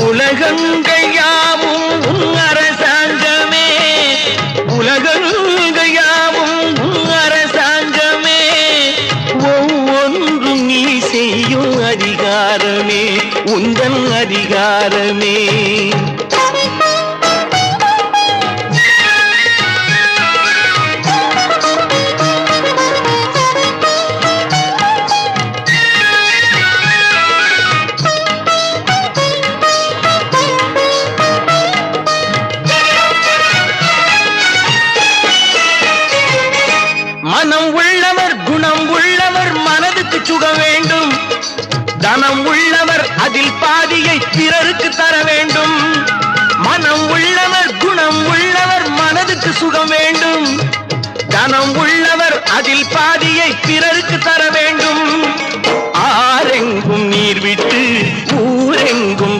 உலகங்கள் யாவும் உன் அரசாங்கமே, உலகங்கள் யாவும் உன் அரசாங்கமே, ஒவ்வொன்றும் நீ செய்யும் அதிகாரமே உந்தன் அதிகாரமே. மனம் உள்ளவர் குணம் உள்ளவர் மனதுக்கு சுக வேண்டும், தனம் உள்ளவர் அதில் பாதியை பிறருக்கு தர வேண்டும். மனம் உள்ளவர் குணம் உள்ளவர் மனதுக்கு சுகம் வேண்டும், தனம் உள்ளவர் அதில் பாதியை பிறருக்கு தர வேண்டும். ஆரெங்கும் நீர் விட்டு ஊரெங்கும்